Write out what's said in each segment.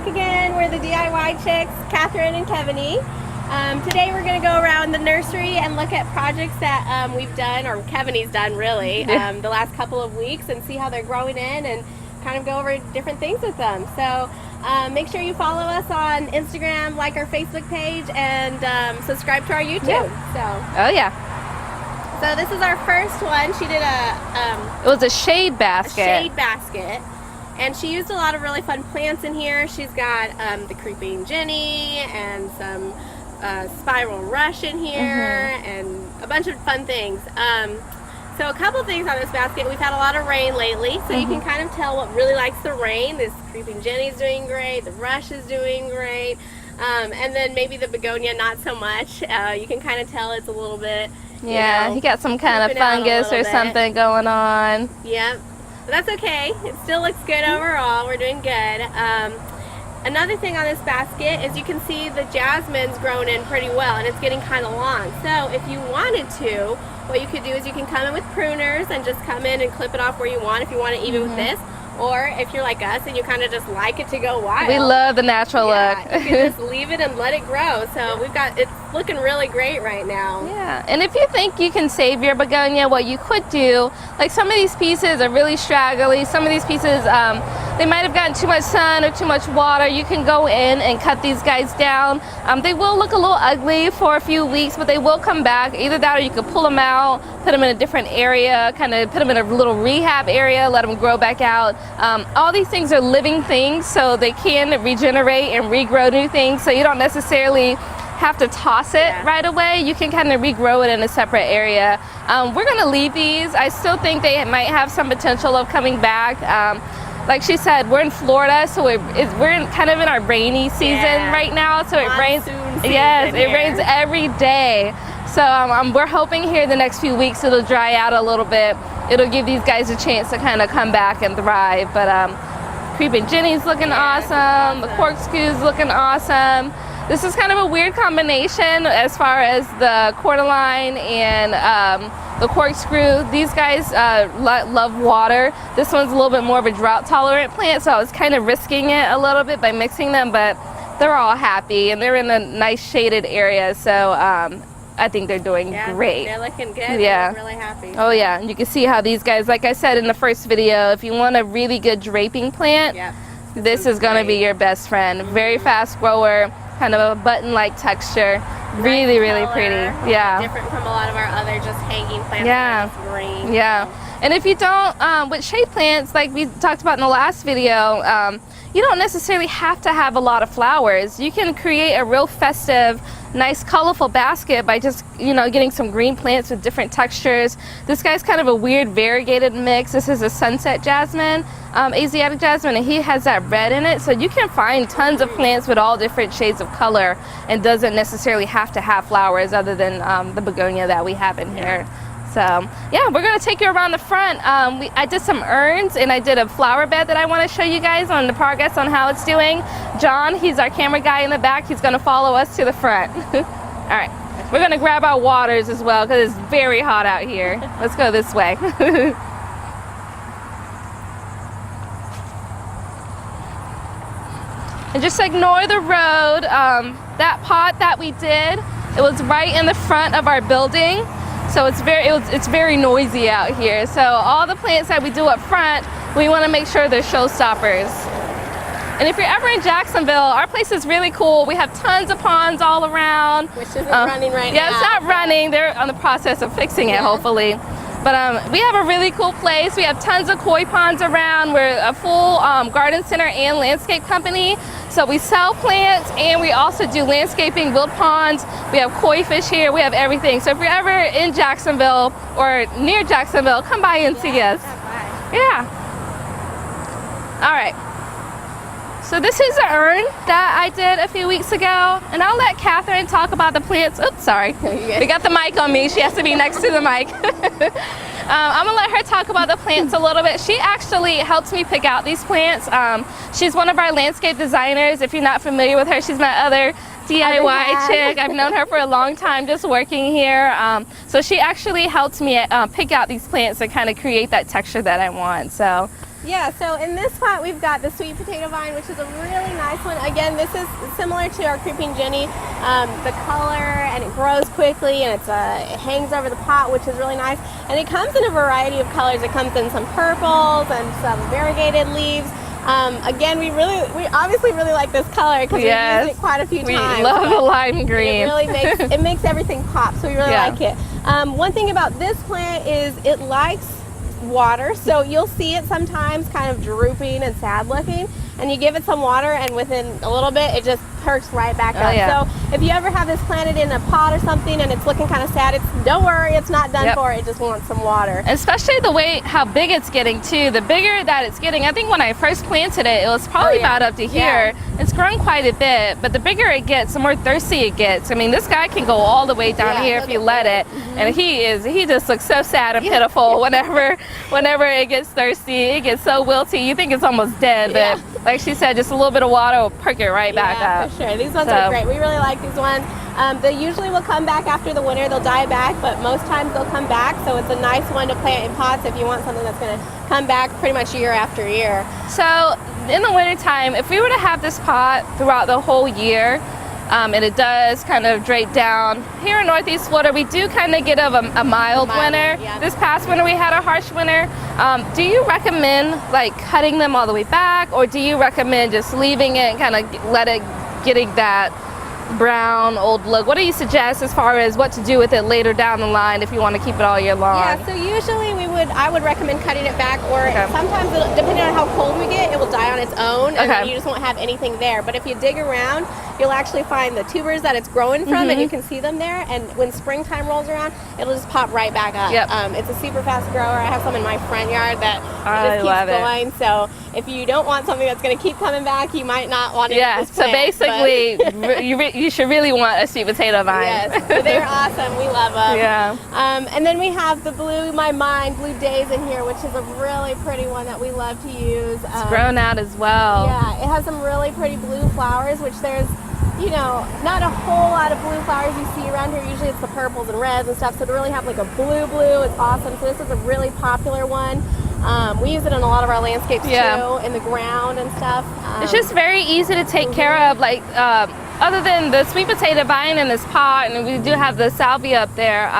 back again. We're the DIY Chicks, Catherine and Kevanie. Today we're going to go around the nursery and look at projects that we've done, or Kevanie's done really, the last couple of weeks, and see how they're growing in and kind of go over different things with them. So make sure you follow us on Instagram, like our Facebook page, and subscribe to our YouTube. Oh yeah. So this is our first one. She did a it was a shade basket. A shade basket. And she used a lot of really fun plants in here. She's got the creeping Jenny and some spiral rush in here and a bunch of fun things. So a couple things on this basket. We've had a lot of rain lately, so you can kind of tell what really likes the rain. This creeping Jenny's doing great. The rush is doing great. And then maybe the begonia not so much. You can kind of tell it's a little bit, you got some kind of fungus or something going on. Yep. But that's okay. It still looks good overall. We're doing good. Another thing on this basket is you can see the jasmine's grown in pretty well, and it's getting kind of long. So if you wanted to, what you could do is you can come in with pruners and just come in and clip it off where you want if you want it even with this. Or if you're like us and you kind of just like it to go wild. We love the natural look. You can just leave it and let it grow. So we've got, it's looking really great right now. Yeah, and if you think you can save your begonia, what you could do, like some of these pieces are really straggly. Some of these pieces, they might have gotten too much sun or too much water. You can go in and cut these guys down. They will look a little ugly for a few weeks, but they will come back. Either that or you could pull them out, put them in a different area, kind of put them in a little rehab area, let them grow back out. All these things are living things, so they can regenerate and regrow new things, so you don't necessarily have to toss it right away. You can kind of regrow it in a separate area. We're going to leave these. I still think they might have some potential of coming back. Like she said, we're in Florida, so we're kind of in our rainy season right now, so it rains. Yes, it rains every day. So we're hoping here the next few weeks it'll dry out a little bit. It'll give these guys a chance to kind of come back and thrive. But creeping Jenny's looking awesome. The corkscrew's looking awesome. This is kind of a weird combination as far as the Cordyline and the corkscrew. These guys love water. This one's a little bit more of a drought tolerant plant, so I was kind of risking it a little bit by mixing them, but they're all happy and they're in a nice shaded area, so I think they're doing great. They're looking good. Yeah. I'm really happy. Oh yeah, and you can see how these guys, like I said in the first video, if you want a really good draping plant, this is going to be your best friend. Very fast grower, kind of a button-like texture. Really, really pretty. Yeah. Different from a lot of our other just hanging plants. Yeah. Green. Yeah. And if you don't, with shade plants, like we talked about in the last video, you don't necessarily have to have a lot of flowers. You can create a real festive, nice colorful basket by just, getting some green plants with different textures. This guy's kind of a weird variegated mix. This is a sunset jasmine, Asiatic jasmine, and he has that red in it. So you can find tons of plants with all different shades of color and doesn't necessarily have to have flowers other than the begonia that we have in here. So yeah, we're gonna take you around the front. I did some urns and I did a flower bed that I want to show you guys on the progress on how it's doing. John, he's our camera guy in the back. He's gonna follow us to the front. All right, we're gonna grab our waters as well because it's very hot out here. Let's go this way. And just ignore the road. That pot that we did, it was right in the front of our building. So it's very noisy out here. So all the plants that we do up front, we want to make sure they're showstoppers. And if you're ever in Jacksonville, our place is really cool. We have tons of ponds all around. Which isn't running right now. Yeah, it's not running. They're on the process of fixing it, hopefully. But we have a really cool place. We have tons of koi ponds around. We're a full garden center and landscape company. So we sell plants and we also do landscaping, build ponds. We have koi fish here. We have everything. So if you're ever in Jacksonville or near Jacksonville, come by and see us. Yeah. All right. So this is an urn that I did a few weeks ago, and I'll let Catherine talk about the plants. Oops, sorry. We got the mic on me. She has to be next to the mic. I'm gonna let her talk about the plants a little bit. She actually helps me pick out these plants. She's one of our landscape designers. If you're not familiar with her, she's my other DIY chick. I've known her for a long time just working here. So she actually helped me pick out these plants and kind of create that texture that I want. So Yeah, so in this pot we've got the sweet potato vine, which is a really nice one. Again, this is similar to our creeping Jenny. The color, and it grows quickly, and it hangs over the pot, which is really nice. And it comes in a variety of colors. It comes in some purples and some variegated leaves. Again, we obviously really like this color because we've used it quite a few times. We love the lime green. It really makes everything pop, so we really like it. One thing about this plant is it likes water, so you'll see it sometimes kind of drooping and sad looking, and you give it some water and within a little bit it just perks right back up. So if you ever have this planted in a pot or something and it's looking kind of sad, don't worry, it's not done for. It just wants some water. Especially the way how big it's getting too. The bigger that it's getting, I think when I first planted it, it was probably about up to here. It's grown quite a bit, but the bigger it gets, the more thirsty it gets. I mean, this guy can go all the way down here if you let it, and he just looks so sad and pitiful whenever it gets thirsty. It gets so wilty, you think it's almost dead, but like she said, just a little bit of water will perk it right back up. For sure. These ones are great. We really like these ones. They usually will come back after the winter. They'll die back, but most times they'll come back. So it's a nice one to plant in pots if you want something that's going to come back pretty much year after year. So in the winter time, if we were to have this pot throughout the whole year, and it does kind of drape down. Here in Northeast Florida, we do kind of get a mild winter. This past winter, we had a harsh winter. Do you recommend like cutting them all the way back, or do you recommend just leaving it and kind of getting that brown old look? What do you suggest as far as what to do with it later down the line if you want to keep it all year long? Yeah, so usually I would recommend cutting it back, or sometimes depending on how cold we get, it will die on its own, and then you just won't have anything there. But if you dig around, you'll actually find the tubers that it's growing from, and you can see them there, and when springtime rolls around, it'll just pop right back up. It's a super fast grower. I have some in my front yard that just keeps going, so if you don't want something that's going to keep coming back, you might not want it. So basically you should really want a sweet potato vine. Yes, they're awesome. We love them. And then we have the blue Daze in here, which is a really pretty one that we love to use. It's grown out as well. Yeah, it has some really pretty blue flowers, which there's, not a whole lot of blue flowers you see around here. Usually it's the purples and reds and stuff, so to really have like a blue, it's awesome. So this is a really popular one. We use it in a lot of our landscapes too, in the ground and stuff. It's just very easy to take care of, like other than the sweet potato vine in this pot, and we do have the salvia up there.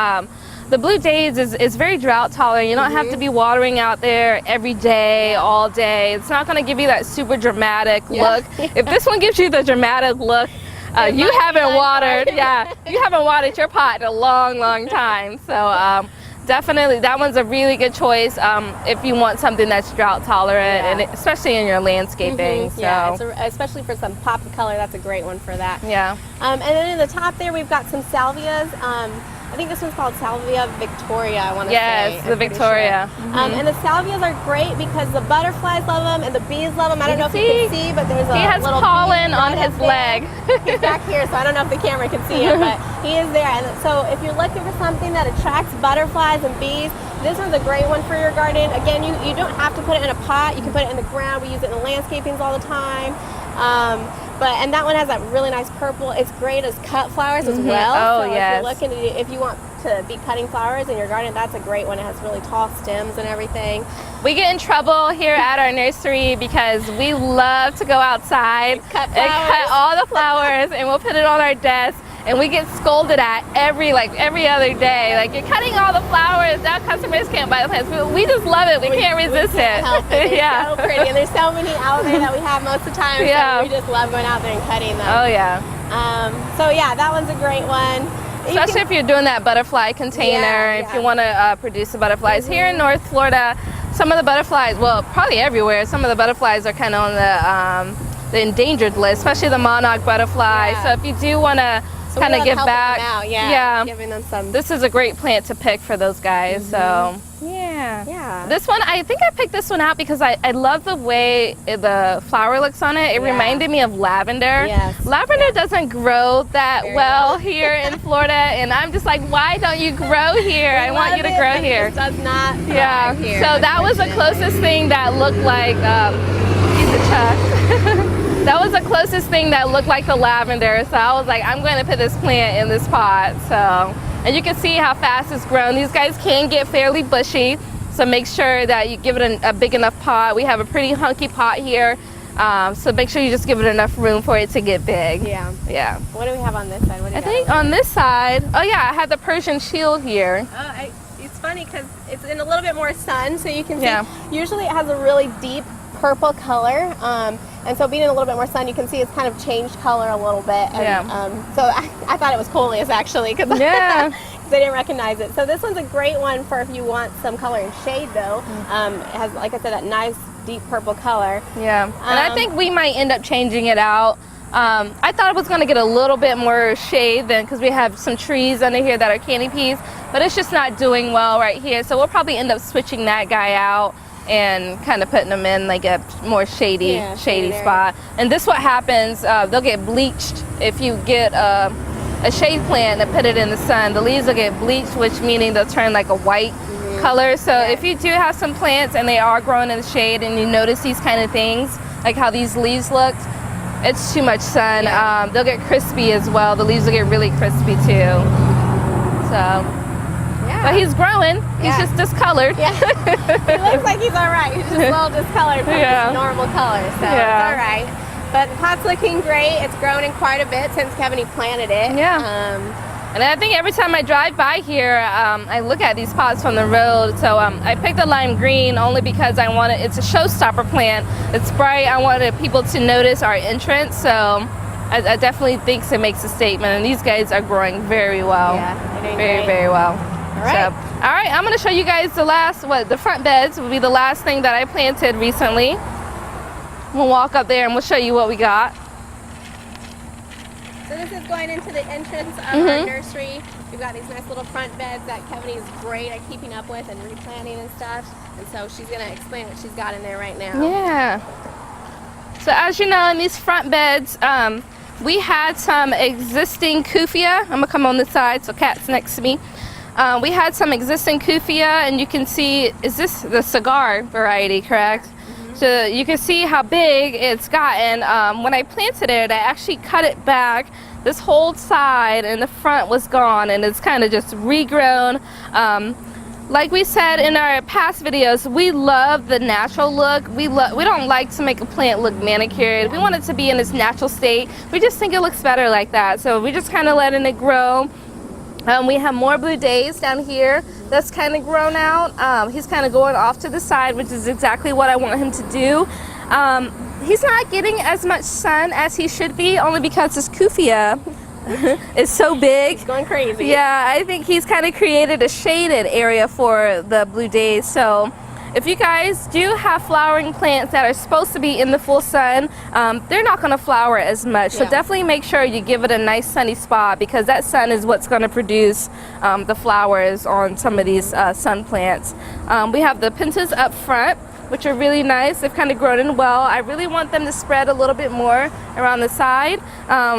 The blue Daze is very drought tolerant. You don't have to be watering out there every day, all day. It's not going to give you that super dramatic look. If this one gives you the dramatic look, you haven't watered. You haven't watered your pot in a long time. So definitely, that one's a really good choice if you want something that's drought tolerant, and especially in your landscaping. Especially for some pop of color, that's a great one for that. And then in the top there, we've got some salvias. I think this one's called Salvia Victoria, I want to say. Yes, the Victoria. Sure. And the salvias are great because the butterflies love them and the bees love them. I don't know if you can see, but there's a he has little pollen on his leg. He's back here, so I don't know if the camera can see him, but he is there. And so if you're looking for something that attracts butterflies and bees, this one's a great one for your garden. Again, you don't have to put it in a pot. You can put it in the ground. We use it in the landscapings all the time. And that one has that really nice purple. It's great as cut flowers as well. So if you want to be cutting flowers in your garden, that's a great one. It has really tall stems and everything. We get in trouble here at our nursery because we love to go outside and cut all the flowers, and we'll put it on our desk. And we get scolded at every other day. Like, you're cutting all the flowers, now customers can't buy the plants. We just love it. We can't resist it. Help it. They're so pretty. And there's so many out there that we have most of the time. So we just love going out there and cutting them. That one's a great one. Especially if you're doing that butterfly container, if you want to produce the butterflies. Here in North Florida, some of the butterflies, well, probably everywhere, some of the butterflies are kind of on the endangered list, especially the monarch butterfly. So if you do want to kind of give back, giving them some. This is a great plant to pick for those guys. So this one, I think I picked this one out because I love the way the flower looks on it. It reminded me of lavender. Lavender doesn't grow that well here in Florida, and I'm just like, why don't you grow here? I want you to grow here. It does not thrive here. So that was the closest thing that looked like that was the closest thing that looked like the lavender. So I was like, I'm going to put this plant in this pot. So, and you can see how fast it's grown. These guys can get fairly bushy. So So make sure that you give it a big enough pot. We have a pretty hunky pot here. So make sure you just give it enough room for it to get big. Yeah. Yeah. What do we have on this side? What do you I think on this side, oh yeah, I have the Persian Shied here. It's funny because it's in a little bit more sun, so you can see. Yeah. Usually it has a really deep purple color, and so being in a little bit more sun, you can see it's kind of changed color a little bit. And, so I thought it was coleus actually, because I didn't recognize it. So this one's a great one for if you want some color and shade, though. It has, like I said, that nice deep purple color. Yeah, and I think we might end up changing it out. I thought it was going to get a little bit more shade then, because we have some trees under here that are candy peas, but it's just not doing well right here. So we'll probably end up switching that guy out and kind of putting them in like a more shady spot. And this what happens, they'll get bleached if you get a shade plant and put it in the sun. The leaves will get bleached, which meaning they'll turn like a white color. So if you do have some plants and they are growing in the shade and you notice these kind of things, like how these leaves look, it's too much sun. They'll get crispy as well. The leaves will get really crispy too. So, but he's growing. He's just discolored. He looks like he's all right. He's just a little discolored from his normal color. So it's all right. But the pot's looking great. It's grown in quite a bit since Kevanie planted it. And I think every time I drive by here, I look at these pots from the road. So I picked the lime green only because I wanted, it's a showstopper plant. It's bright. I wanted people to notice our entrance. So I definitely think it makes a statement. And these guys are growing very well. Very well. All right. All right, I'm going to show you guys the last, the front beds will be the last thing that I planted recently. We'll walk up there and we'll show you what we got. So this is going into the entrance of our nursery. We've got these nice little front beds that Kevanie is great at keeping up with and replanting and stuff. And so she's going to explain what she's got in there right now. So as you know, in these front beds, we had some existing Cuphea. I'm going to come on this side so Kat's next to me. We had some existing Cuphea, and you can see, is this the cigar variety, correct? So you can see how big it's gotten. When I planted it, I actually cut it back. This whole side and the front was gone, and it's kind of just regrown. Like we said in our past videos, we love the natural look. We don't like to make a plant look manicured. We want it to be in its natural state. We just think it looks better like that. So we just kind of letting it grow. We have more blue Daze down here that's kind of grown out. He's kind of going off to the side, which is exactly what I want him to do. He's not getting as much sun as he should be, only because his Cuphea is so big. It's going crazy. Yeah, I think he's kind of created a shaded area for the blue Daze. So if you guys do have flowering plants that are supposed to be in the full sun, they're not going to flower as much. So definitely make sure you give it a nice sunny spot, because that sun is what's going to produce the flowers on some of these sun plants. We have the Pentas up front, which are really nice. They've kind of grown in well. I really want them to spread a little bit more around the side.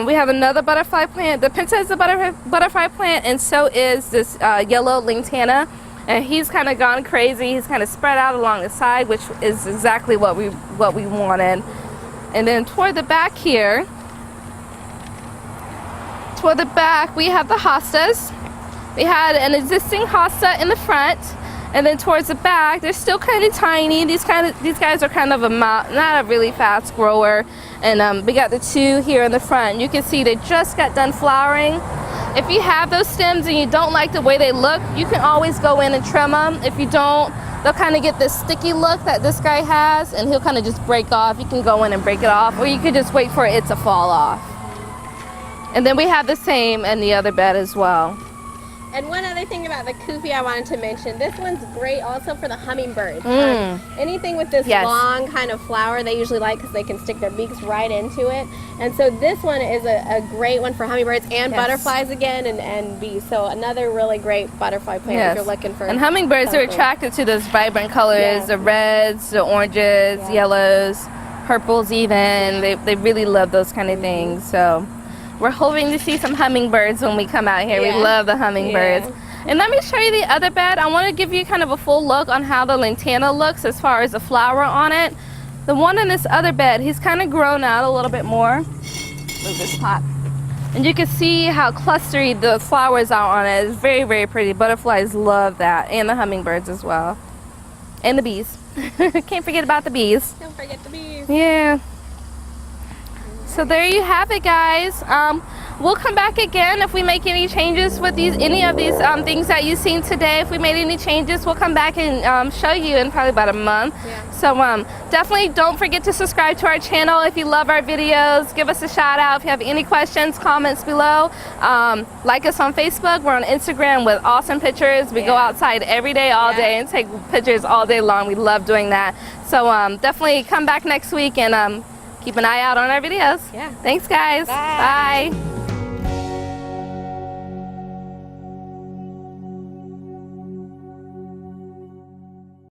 We have another butterfly plant. The Penta is a butterfly plant, and so is this yellow Lantana. And he's kind of gone crazy. He's kind of spread out along the side, which is exactly what we wanted. And then toward the back here, we have the Hostas. We had an existing Hosta in the front, and then towards the back, they're still kind of tiny. These guys are kind of not a really fast grower. And we got the two here in the front. You can see they just got done flowering. If you have those stems and you don't like the way they look, you can always go in and trim them. If you don't, they'll kind of get this sticky look that this guy has, and he'll kind of just break off. You can go in and break it off, or you could just wait for it to fall off. And then we have the same in the other bed as well. And one other thing about the Cuphea I wanted to mention, this one's great also for the hummingbirds. Anything with this long kind of flower they usually like, because they can stick their beaks right into it. And so this one is a great one for hummingbirds and butterflies again, and bees. So another really great butterfly plant if you're looking for. And hummingbirds are attracted to those vibrant colors, the reds, the oranges, yellows, purples even. They really love those kind of things. So we're hoping to see some hummingbirds when we come out here. We love the hummingbirds. And let me show you the other bed. I want to give you kind of a full look on how the Lantana looks as far as the flower on it. The one in this other bed, he's kind of grown out a little bit more. Move this pot. And you can see how clustery the flowers are on it. It's very, very pretty. Butterflies love that, and the hummingbirds as well. And the bees. Can't forget about the bees. Don't forget the bees. Yeah. So there you have it, guys. We'll come back again if we make any changes with any of these things that you've seen today. If we made any changes, we'll come back and show you in probably about a month. Yeah. So definitely don't forget to subscribe to our channel if you love our videos. Give us a shout out if you have any questions, comments below. Like us on Facebook. We're on Instagram with awesome pictures. We go outside every day, all day, and take pictures all day long. We love doing that. So definitely come back next week and keep an eye out on our videos. Yeah. Thanks, guys. Bye. Bye.